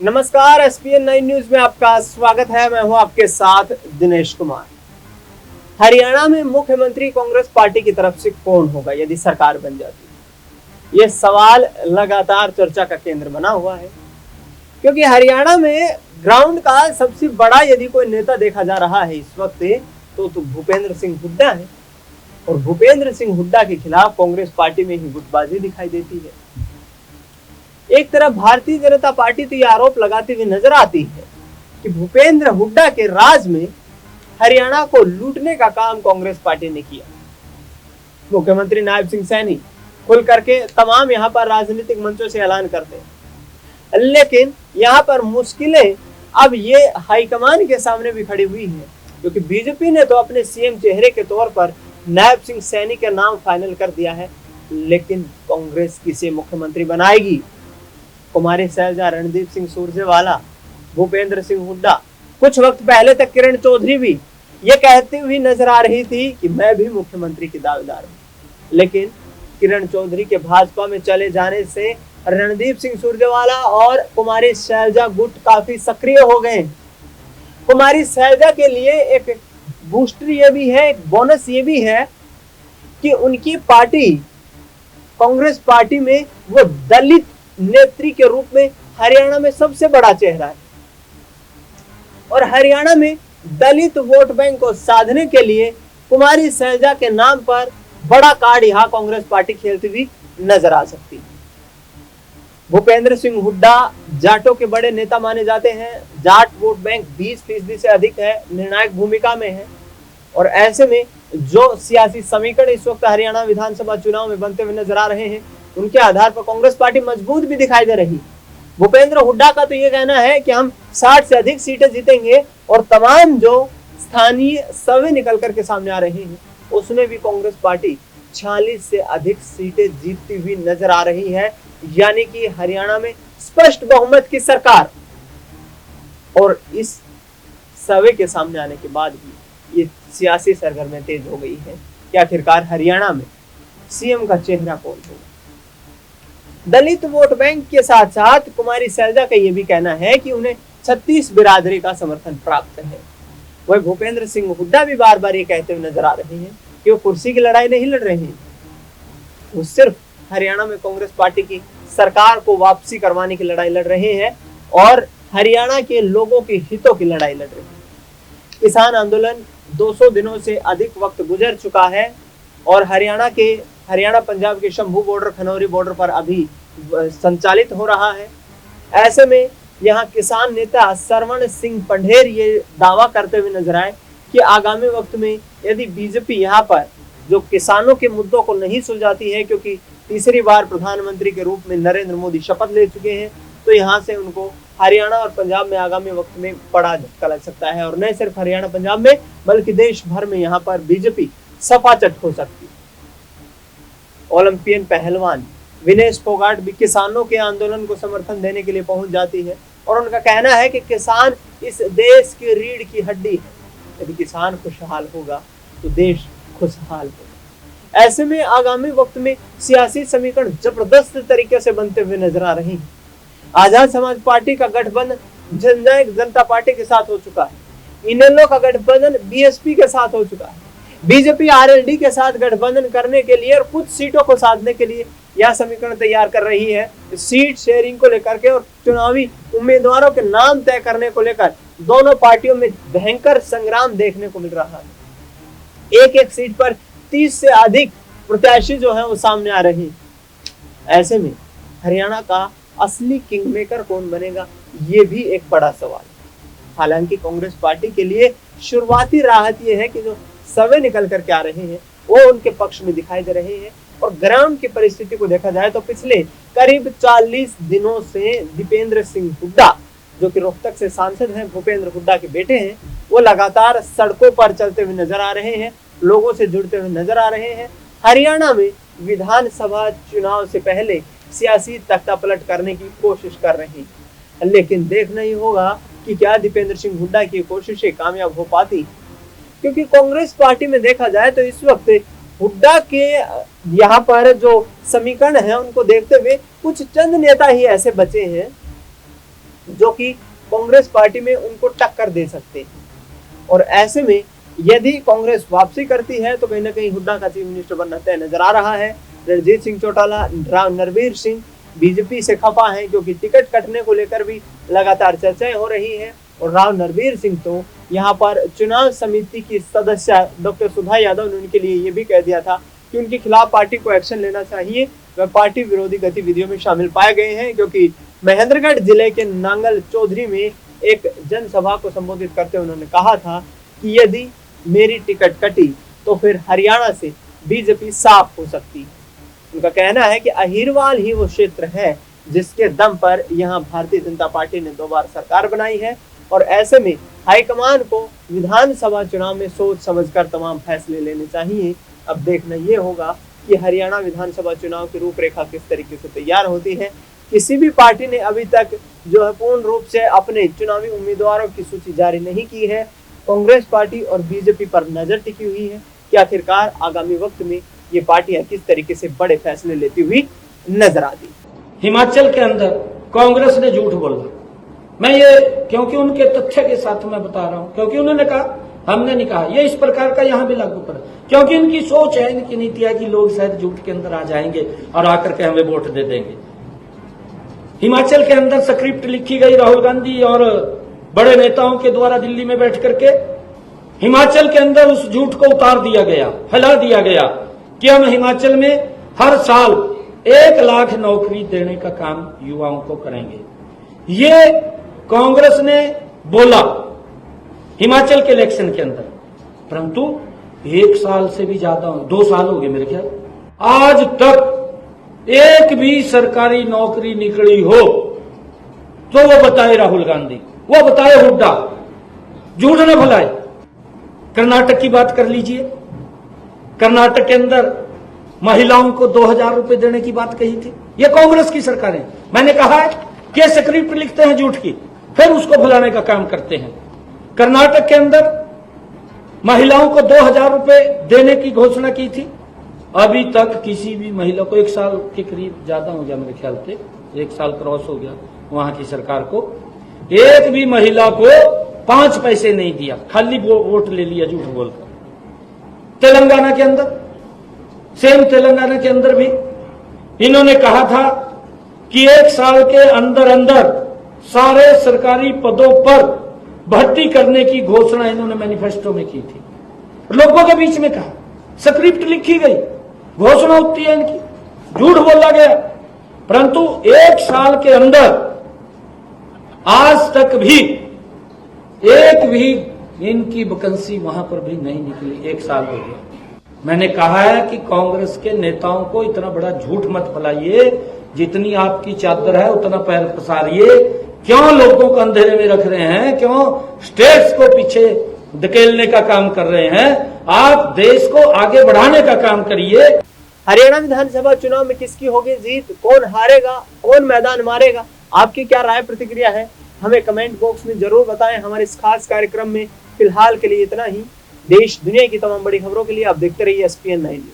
नमस्कार, ESPN 9 news में आपका स्वागत है। मैं हूं आपके साथ दिनेश कुमार। हरियाणा में मुख्यमंत्री कांग्रेस पार्टी की तरफ से कौन होगा यदि सरकार बन जाती? ये सवाल लगातार चर्चा का केंद्र बना हुआ है, क्योंकि हरियाणा में ग्राउंड का सबसे बड़ा यदि कोई नेता देखा जा रहा है इस वक्त तो भूपेंद्र सिंह हुड्डा है। और भूपेंद्र सिंह हुड्डा के खिलाफ कांग्रेस पार्टी में ही गुटबाजी दिखाई देती है। एक तरफ भारतीय जनता पार्टी तो ये आरोप लगाती हुई नजर आती है कि भूपेंद्र हुड्डा के राज में हरियाणा को लूटने का काम कांग्रेस पार्टी ने किया। मुख्यमंत्री नायब सिंह सैनी खुल करके तमाम यहाँ पर राजनीतिक मंचों से ऐलान करते हैं, लेकिन यहाँ पर मुश्किलें अब ये हाईकमान के सामने भी खड़ी हुई है, क्योंकि बीजेपी ने तो अपने सीएम चेहरे के तौर पर नायब सिंह सैनी का नाम फाइनल कर दिया है, लेकिन कांग्रेस किसे मुख्यमंत्री बनाएगी? कुमारी सैलजा, रणदीप सिंह सुरजेवाला, भूपेंद्र सिंह हुड्डा, कुछ वक्त पहले तक किरण चौधरी भी ये कहती हुई नजर आ रही थी कि मैं भी मुख्यमंत्री की दावेदार हूं। लेकिन किरण चौधरी के भाजपा में चले जाने से रणदीप सिंह सुरजेवाला और कुमारी सैलजा गुट काफी सक्रिय हो गए। कुमारी सैलजा के लिए एक बूस्टर ये भी है, एक बोनस ये भी है कि उनकी पार्टी कांग्रेस पार्टी में वो दलित नेत्री के रूप में हरियाणा में सबसे बड़ा चेहरा है। और हरियाणा में दलित वोट बैंक को साधने के लिए कुमारी सैलजा के नाम पर बड़ा कार्ड यहां कांग्रेस पार्टी खेलती हुई नजर आ सकती है। भूपेंद्र सिंह हुड्डा जाटों के बड़े नेता माने जाते हैं। जाट वोट बैंक 20% से अधिक है, निर्णायक भूमिका में है। और ऐसे में जो सियासी समीकरण इस वक्त हरियाणा विधानसभा चुनाव में बनते हुए नजर आ रहे हैं, उनके आधार पर कांग्रेस पार्टी मजबूत भी दिखाई दे रही। भूपेंद्र हुड्डा का तो ये कहना है कि हम 60 से अधिक सीटें जीतेंगे, और तमाम जो स्थानीय सर्वे निकल करके सामने आ रहे हैं उसमें भी कांग्रेस पार्टी 46 से अधिक सीटें जीतती हुई नजर आ रही है, यानी कि हरियाणा में स्पष्ट बहुमत की सरकार। और इस सर्वे के सामने आने के बाद भी ये सियासी सरगर्मियां तेज हो गई है कि आखिरकार हरियाणा में सीएम का चेहरा कौन होगा। दलित वोट बैंक के साथ साथ कुमारी सैलजा का यह भी कहना है कि उन्हें 36 बिरादरी का समर्थन प्राप्त है। वह भूपेंद्र सिंह हुड्डा भी बार बार ये कहते हुए नजर आ रहे हैं कि वो कुर्सी की लड़ाई नहीं लड़ रहे हैं, वो सिर्फ हरियाणा में कांग्रेस पार्टी की सरकार को वापसी करवाने की लड़ाई लड़ रहे हैं और हरियाणा के लोगों के हितों की लड़ाई लड़ रहे हैं। किसान आंदोलन 200 दिनों से अधिक वक्त गुजर चुका है और हरियाणा पंजाब के शंभू बॉर्डर, खनौरी बॉर्डर पर अभी संचालित हो रहा है। ऐसे में यहाँ किसान नेता सरवण सिंह पंढेर ये दावा करते हुए नजर आए कि आगामी वक्त में यदि बीजेपी यहाँ पर जो किसानों के मुद्दों को नहीं सुलझाती है, क्योंकि तीसरी बार प्रधानमंत्री के रूप में नरेंद्र मोदी शपथ ले चुके हैं, तो यहाँ से उनको हरियाणा और पंजाब में आगामी वक्त में बड़ा झटका लग सकता है। और न सिर्फ हरियाणा पंजाब में बल्कि देश भर में यहाँ पर बीजेपी सफाचट हो सकती है। ओलंपियन पहलवान विनेश फोगाट भी किसानों के आंदोलन को समर्थन देने के लिए पहुंच जाती है और उनका कहना है कि किसान इस देश की रीढ़ की हड्डी है। यदि किसान खुशहाल होगा तो देश खुशहाल होगा। ऐसे में आगामी वक्त में सियासी समीकरण जबरदस्त तरीके से बनते हुए नजर आ रही है। आजाद समाज पार्टी का गठबंधन जननायक जनता पार्टी के साथ हो चुका है। इनेलो का गठबंधन बीएसपी के साथ हो चुका है। बीजेपी आरएलडी के साथ गठबंधन करने के लिए और कुछ सीटों को साधने के लिए यह समीकरण तैयार कर रही है। सीट शेयरिंग को लेकर के और चुनावी उम्मीदवारों के नाम तय करने को लेकर दोनों पार्टियों में भयंकर संग्राम देखने को मिल रहा है। एक एक सीट पर 30 से अधिक प्रत्याशी जो है वो सामने आ रहे हैं। ऐसे में हरियाणा का असली किंग मेकर कौन बनेगा, ये भी एक बड़ा सवाल है। हालांकि कांग्रेस पार्टी के लिए शुरुआती राहत ये है कि जो सर्वे निकल करके आ रहे हैं वो उनके पक्ष में दिखाई दे रहे हैं। और ग्राउंड की परिस्थिति को देखा जाए तो पिछले करीब 40 दिनों से दीपेंद्र सिंह हुड्डा, जो कि रोहतक से सांसद हैं, भूपेंद्र हुड्डा के बेटे हैं, वो लगातार सड़कों पर चलते हुए नजर आ रहे हैं, लोगों से जुड़ते हुए नजर आ रहे हैं। हरियाणा में विधानसभा चुनाव से पहले सियासी तख्तापलट करने की कोशिश कर रहे हैं, लेकिन देखना ही होगा कि क्या दीपेंद्र सिंह हुड्डा की कोशिशें कामयाब हो पाती, क्योंकि कांग्रेस पार्टी में देखा जाए तो इस वक्त हुड्डा के यहाँ पर जो समीकरण है उनको देखते हुए कुछ चंद नेता ही ऐसे बचे हैं जो कि कांग्रेस पार्टी में उनको टक्कर दे सकते हैं। और ऐसे में यदि कांग्रेस वापसी करती है तो कहीं ना कहीं हुड्डा का चीफ मिनिस्टर बनना तय नजर आ रहा है। रणजीत सिंह चौटाला, राव नरवीर सिंह बीजेपी से खफा है क्योंकि टिकट कटने को लेकर भी लगातार चर्चाएं हो रही है। और राव नरवीर सिंह तो यहाँ पर चुनाव समिति की सदस्य डॉक्टर सुधा यादव ने उनके लिए ये भी कह दिया था कि उनके खिलाफ पार्टी को एक्शन लेना चाहिए, वह पार्टी विरोधी गतिविधियों में शामिल पाए गए हैं। क्योंकि महेंद्रगढ़ जिले के नांगल चौधरी में एक जनसभा को संबोधित करते हुए उन्होंने कहा था कि यदि मेरी टिकट कटी तो फिर हरियाणा से बीजेपी साफ हो सकती है। उनका कहना है कि अहिरवाल ही वो क्षेत्र है जिसके दम पर यहाँ भारतीय जनता पार्टी ने 2 बार सरकार बनाई है। और ऐसे में हाईकमान को विधानसभा चुनाव में सोच समझकर तमाम फैसले लेने चाहिए। अब देखना ये होगा कि हरियाणा विधानसभा चुनाव की रूपरेखा किस तरीके से तैयार होती है। किसी भी पार्टी ने अभी तक जो है पूर्ण रूप से अपने चुनावी उम्मीदवारों की सूची जारी नहीं की है। कांग्रेस पार्टी और बीजेपी पर नजर टिकी हुई है कि आखिरकार आगामी वक्त में ये पार्टियां किस तरीके से बड़े फैसले लेती हुई नजर आती। हिमाचल के अंदर कांग्रेस ने झूठ बोला, मैं ये क्योंकि उनके तथ्य के साथ मैं बता रहा हूं, क्योंकि उन्होंने कहा, हमने नहीं कहा। ये इस प्रकार का यहाँ भी लागू पड़ा क्योंकि इनकी सोच है, इनकी नीति है कि लोग शायद झूठ के अंदर आ जाएंगे और आकर के हमें वोट दे देंगे। हिमाचल के अंदर स्क्रिप्ट लिखी गई राहुल गांधी और बड़े नेताओं के द्वारा दिल्ली में बैठ करके हिमाचल के अंदर उस झूठ को उतार दिया गया, फैला दिया गया कि हम हिमाचल में हर साल 1 लाख नौकरी देने का काम युवाओं को करेंगे। ये कांग्रेस ने बोला हिमाचल के इलेक्शन के अंदर, परंतु 1 साल से भी ज्यादा 2 साल हो गए मेरे ख्याल, आज तक एक भी सरकारी नौकरी निकली हो तो वो बताए राहुल गांधी, वो बताए हुड्डा, झूठ न फैलाए। कर्नाटक की बात कर लीजिए, कर्नाटक के अंदर महिलाओं को 2000 रुपए देने की बात कही थी, ये कांग्रेस की सरकार है। मैंने कहा है कि स्क्रिप्ट लिखते हैं झूठ की, फिर उसको फैलाने का काम करते हैं। कर्नाटक के अंदर महिलाओं को 2000 रुपए देने की घोषणा की थी, अभी तक किसी भी महिला को 1 साल के करीब ज्यादा हो गया मेरे ख्याल से, 1 साल क्रॉस हो गया वहां की सरकार को, एक भी महिला को 5 पैसे नहीं दिया, खाली वोट ले लिया झूठ बोलकर। तेलंगाना के अंदर सेम तेलंगाना के अंदर भी इन्होंने कहा था कि 1 साल के अंदर अंदर सारे सरकारी पदों पर भर्ती करने की घोषणा इन्होंने मैनिफेस्टो में की थी। लोगों के बीच में कहा, स्क्रिप्ट लिखी गई, घोषणा होती है इनकी, झूठ बोला गया, परंतु 1 साल के अंदर आज तक भी एक भी इनकी वैकेंसी वहां पर भी नहीं निकली। 1 साल हो गया। मैंने कहा है कि कांग्रेस के नेताओं को इतना बड़ा झूठ मत फैलाइए, जितनी आपकी चादर है उतना पैर पसारिए। क्यों लोगों को अंधेरे में रख रहे हैं, क्यों स्टेट्स को पीछे धकेलने का काम कर रहे हैं? आप देश को आगे बढ़ाने का काम करिए। हरियाणा विधानसभा चुनाव में किसकी होगी जीत, कौन हारेगा, कौन मैदान मारेगा, आपकी क्या राय प्रतिक्रिया है, हमें कमेंट बॉक्स में जरूर बताएं। हमारे इस खास कार्यक्रम में फिलहाल के लिए इतना ही। देश दुनिया की तमाम बड़ी खबरों के लिए आप देखते रहिए SPN 9 न्यूज।